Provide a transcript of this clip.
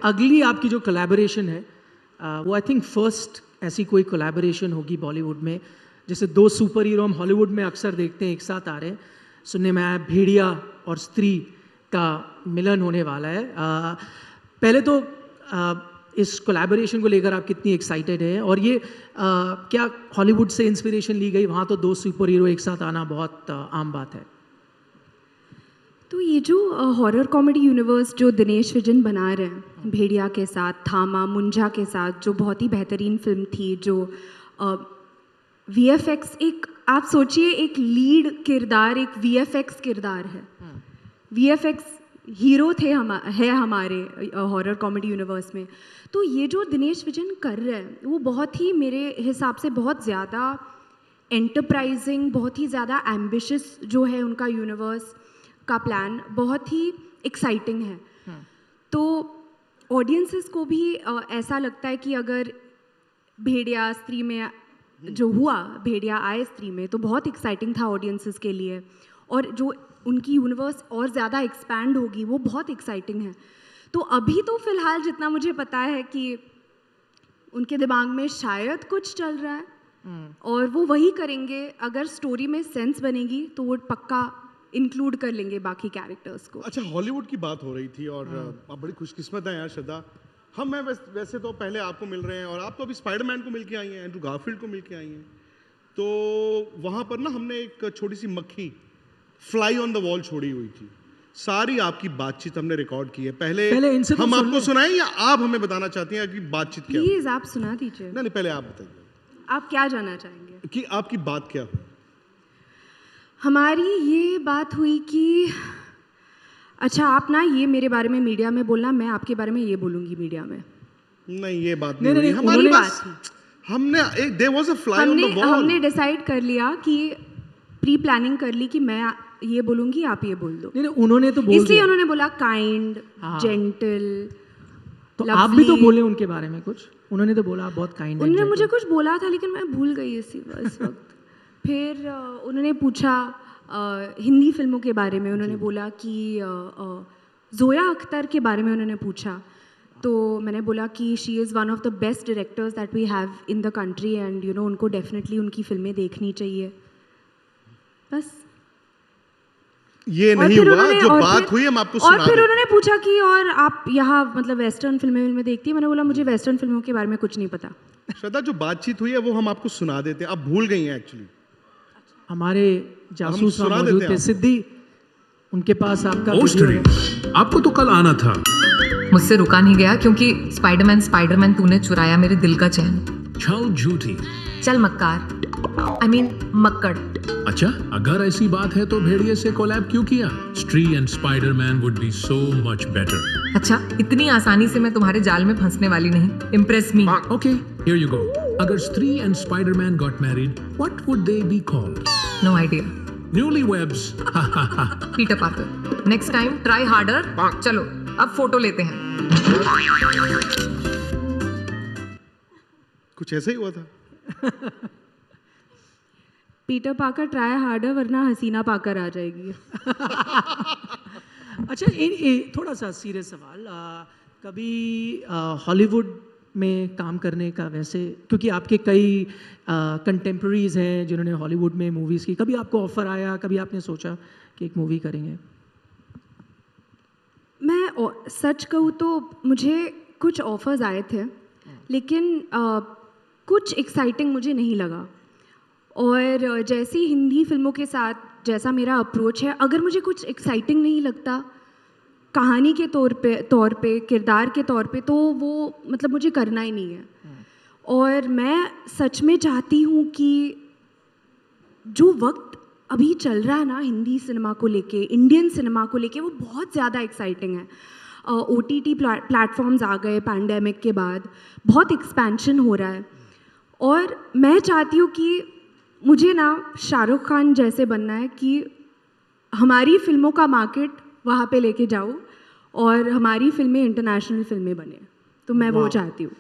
अगली आपकी जो कोलैबोरेशन है वो आई थिंक फर्स्ट ऐसी कोई कोलैबोरेशन होगी बॉलीवुड में, जैसे दो सुपर हीरो हम हॉलीवुड में अक्सर देखते हैं एक साथ आ रहे हैं। सुनने में आया भेड़िया और स्त्री का मिलन होने वाला है। पहले तो इस कोलैबोरेशन को लेकर आप कितनी एक्साइटेड हैं, और ये क्या हॉलीवुड से इंस्पिरेशन ली गई? वहाँ तो दो सुपर हीरो एक साथ आना बहुत आम बात है। तो ये जो हॉरर कॉमेडी यूनिवर्स जो दिनेश विजन बना रहे हैं, भेड़िया के साथ, थामा, मुंजा के साथ, जो बहुत ही बेहतरीन फिल्म थी, जो VFX, एक आप सोचिए एक लीड किरदार, एक VFX किरदार है। VFX हीरो थे है हमारे हॉरर कॉमेडी यूनिवर्स में। तो ये जो दिनेश विजन कर रहे हैं वो बहुत ही मेरे हिसाब से बहुत ज़्यादा एंटरप्राइजिंग, बहुत ही ज़्यादा एम्बिशियस जो है उनका यूनिवर्स का प्लान, बहुत ही एक्साइटिंग है। तो ऑडियंसेस को भी ऐसा लगता है कि अगर भेड़िया स्त्री में जो हुआ, भेड़िया आए स्त्री में, तो बहुत एक्साइटिंग था ऑडियंसेस के लिए, और जो उनकी यूनिवर्स और ज़्यादा एक्सपैंड होगी वो बहुत एक्साइटिंग है। तो अभी तो फ़िलहाल जितना मुझे पता है कि उनके दिमाग में शायद कुछ चल रहा है और वो वही करेंगे। अगर स्टोरी में सेंस बनेगी तो वो पक्का इंक्लूड कर लेंगे बाकी कैरेक्टर्स को। अच्छा, हॉलीवुड की बात हो रही थी और आप बड़ी खुशकिस्मत हैं यार श्रद्धा। मैं वैसे तो पहले आपको मिल रहे हैं, और आप तो अभी स्पाइडरमैन को मिल के आई हैं, एंड्रू गारफील्ड को मिल के आई हैं। तो वहाँ पर ना हमने एक छोटी सी मक्खी फ्लाई ऑन द वॉल छोड़ी हुई थी। सारी आपकी बातचीत हमने रिकॉर्ड की है। पहले इनसे हम आपको सुनाएं या आप हमें बताना चाहती हैं कि बातचीत क्या? प्लीज आप सुना दीजिए। नहीं, पहले आप बताइए, आप क्या जानना चाहेंगे कि आपकी बात क्या हुई? हमारी ये बात हुई कि अच्छा, आप ना ये मेरे बारे में मीडिया में बोलना, मैं आपके बारे में ये बोलूंगी मीडिया में। नहीं, ये बात नहीं, हमारी बात थी। हमने एक there was a fly on the wall. हमने डिसाइड कर लिया कि प्री प्लानिंग कर ली कि मैं ये बोलूंगी, आप ये बोल दो। नहीं, उन्होंने तो बोल इसलिए उन्होंने बोला काइंड, जेंटल। तो आप भी तो बोले उनके बारे में कुछ। उन्होंने तो बोला आप बहुत काइंड। उन्होंने मुझे कुछ बोला था लेकिन मैं भूल गई इस वक्त। फिर उन्होंने पूछा हिंदी फिल्मों के बारे में। उन्होंने बोला कि जोया अख्तर के बारे में उन्होंने पूछा। तो मैंने बोला कि she is one of the best directors that we have in the country, and you know उनको डेफिनेटली उनकी फिल्में देखनी चाहिए। बस ये नहीं हुआ जो बात हुई, हम आपको सुना और फिर उन्होंने पूछा कि और आप यहाँ मतलब वेस्टर्न फिल्में देखती है? मैंने बोला मुझे वेस्टर्न फिल्मों के बारे में कुछ नहीं पता। श्रद्धा, जो बातचीत हुई है वो हम आपको सुना देते हैं, आप भूल गई हैं एक्चुअली। हमारे जासूस मौजूद थे, सिद्धि, उनके पास आपका आपको तो कल आना था। मुझसे रुका नहीं गया क्योंकि स्पाइडरमैन तूने चुराया मेरे दिल का चैन। चल झूठी। चल मक्कार, I mean मक्कड़। अच्छा, अगर ऐसी बात है तो भेड़िए से कोलैब क्यों किया? Stree and Spiderman would be so much better. अच्छा, इतनी आसानी से मैं तुम्हारे जाल में फंसने वाली नहीं। Impress me. Okay, here you go. अगर Stree and Spiderman got married, what would they be called? No idea. Newlyweds. Peter Parker. Next time try harder. चलो अब फोटो लेते हैं। कुछ ऐसा ही हुआ था। पीटर पाकर ट्राई हार्डर, वरना हसीना पाकर आ जाएगी। अच्छा, थोड़ा सा सीरियस सवाल, कभी हॉलीवुड में काम करने का, वैसे क्योंकि आपके कई कंटेम्प्रेरीज हैं जिन्होंने हॉलीवुड में मूवीज़ की, कभी आपको ऑफर आया, कभी आपने सोचा कि एक मूवी करेंगे? मैं सच कहूँ तो मुझे कुछ ऑफर्स आए थे, लेकिन कुछ एक्साइटिंग मुझे नहीं लगा। और जैसी हिंदी फिल्मों के साथ जैसा मेरा अप्रोच है, अगर मुझे कुछ एक्साइटिंग नहीं लगता कहानी के तौर पे, किरदार के तौर पे, तो वो मतलब मुझे करना ही नहीं है। और मैं सच में चाहती हूँ कि जो वक्त अभी चल रहा है ना हिंदी सिनेमा को लेके, इंडियन सिनेमा को लेके, वो बहुत ज़्यादा एक्साइटिंग है। OTT प्लेटफॉर्म्स आ गए पैंडेमिक के बाद, बहुत एक्सपेंशन हो रहा है, और मैं चाहती हूँ कि मुझे ना शाहरुख खान जैसे बनना है कि हमारी फिल्मों का मार्केट वहाँ पे लेके जाऊँ और हमारी फिल्में इंटरनेशनल फिल्में बने। तो मैं वो चाहती हूँ।